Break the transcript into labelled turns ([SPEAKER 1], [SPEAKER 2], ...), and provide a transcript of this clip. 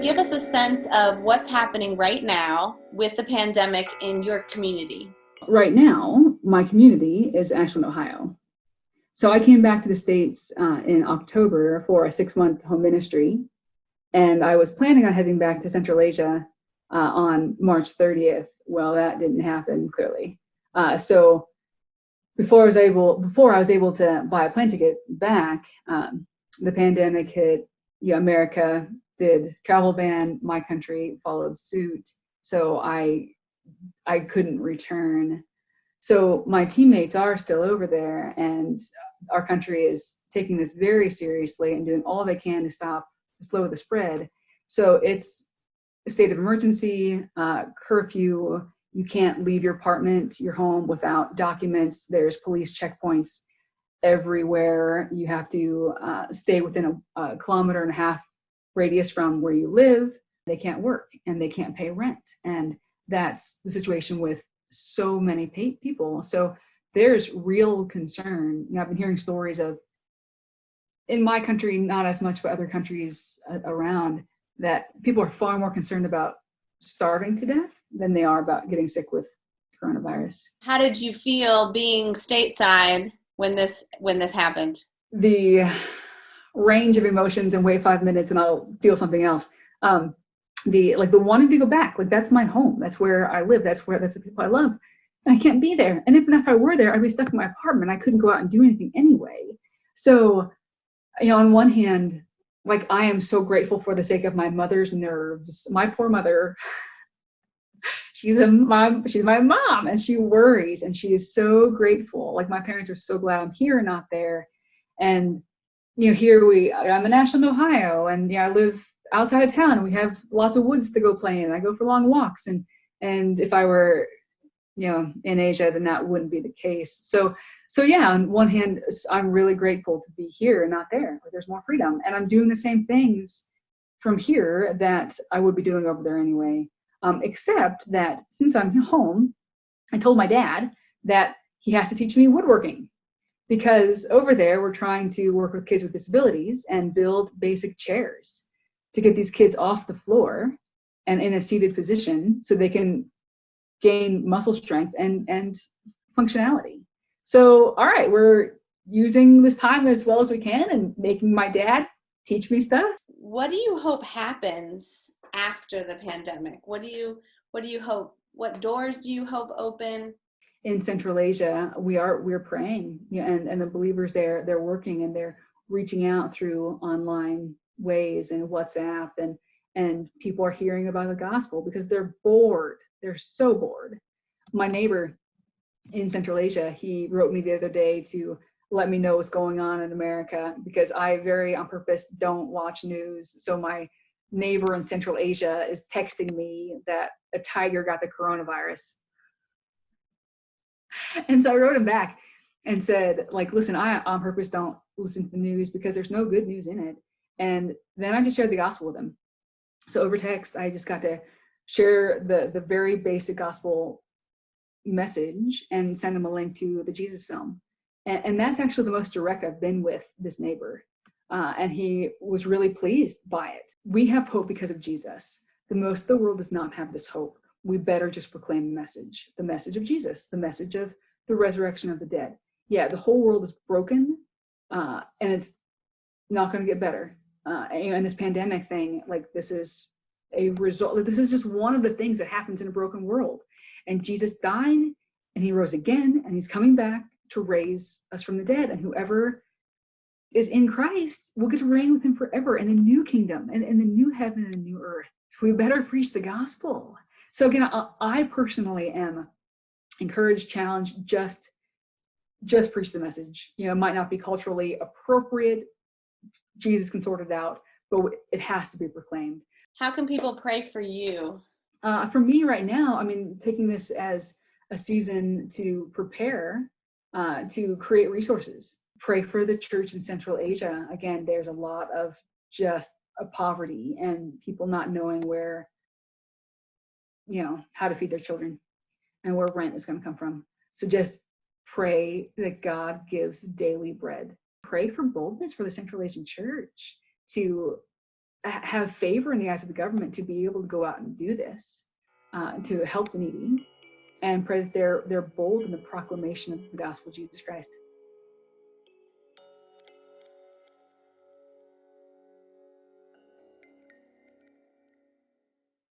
[SPEAKER 1] Give us a sense of what's happening right now with the pandemic in your community.
[SPEAKER 2] Right now, my community is Ashland, Ohio. So I came back to the States in October for a 6-month home ministry, and I was planning on heading back to Central Asia on March 30th. Well, that didn't happen, clearly. So before I was able to buy a plane ticket back, the pandemic hit. America did travel ban. My country followed suit. So I couldn't return. So my teammates are still over there, and our country is taking this very seriously and doing all they can to slow the spread. So it's a state of emergency, curfew. You can't leave your apartment, your home, without documents. There's police checkpoints everywhere. You have to stay within a 1.5 kilometer radius from where you live. They can't work and they can't pay rent. And that's the situation with so many people. So there's real concern. I've been hearing stories of, in my country, not as much, but other countries around, that people are far more concerned about starving to death than they are about getting sick with coronavirus.
[SPEAKER 1] How did you feel being stateside when this happened?
[SPEAKER 2] The range of emotions, and wait 5 minutes and I'll feel something else. The wanting to go back, that's my home. That's where I live. That's the people I love. And I can't be there. And even if I were there, I'd be stuck in my apartment. I couldn't go out and do anything anyway. So, on one hand, I am so grateful for the sake of my mother's nerves. My poor mother, she's my mom, and she worries, and she is so grateful. My parents are so glad I'm here and not there. And, I'm in Ashland, Ohio, and I live outside of town, and we have lots of woods to go play in. I go for long walks, and if I were, in Asia, then that wouldn't be the case. So yeah, on one hand, I'm really grateful to be here and not there, where there's more freedom, and I'm doing the same things from here that I would be doing over there anyway. Except that since I'm home, I told my dad that he has to teach me woodworking, because over there we're trying to work with kids with disabilities and build basic chairs to get these kids off the floor and in a seated position so they can gain muscle strength and functionality. So, all right, we're using this time as well as we can and making my dad teach me stuff.
[SPEAKER 1] What do you hope happens after the pandemic? What do you hope? What doors do you hope open?
[SPEAKER 2] In Central Asia, we're praying, and the believers there, they're working and they're reaching out through online ways and WhatsApp, and people are hearing about the gospel because they're bored. They're so bored. My neighbor in Central Asia, he wrote me the other day to let me know what's going on in America, because I very on purpose don't watch news. So my neighbor in Central Asia is texting me that a tiger got the coronavirus. And so I wrote him back and said, listen, I on purpose don't listen to the news because there's no good news in it. And then I just shared the gospel with him. So over text, I just got to share the very basic gospel message and send him a link to the Jesus film. And that's actually the most direct I've been with this neighbor. And he was really pleased by it. We have hope because of Jesus. The most of the world does not have this hope. We better just proclaim the message of Jesus, the message of the resurrection of the dead. Yeah, the whole world is broken, and it's not going to get better. And this pandemic thing, this is a result. This is just one of the things that happens in a broken world. And Jesus died, and he rose again, and he's coming back to raise us from the dead. And whoever is in Christ will get to reign with him forever in a new kingdom and in the new heaven and the new earth. So we better preach the gospel. So again, I personally am encouraged, challenged, just preach the message. It might not be culturally appropriate. Jesus can sort it out, but it has to be proclaimed.
[SPEAKER 1] How can people pray for you?
[SPEAKER 2] For me right now, taking this as a season to prepare, to create resources. Pray for the church in Central Asia. Again, there's a lot of just poverty and people not knowing where, how to feed their children and where rent is going to come from. So just pray that God gives daily bread. Pray for boldness for the Central Asian Church to have favor in the eyes of the government to be able to go out and do this, to help the needy, and pray that they're bold in the proclamation of the gospel of Jesus Christ.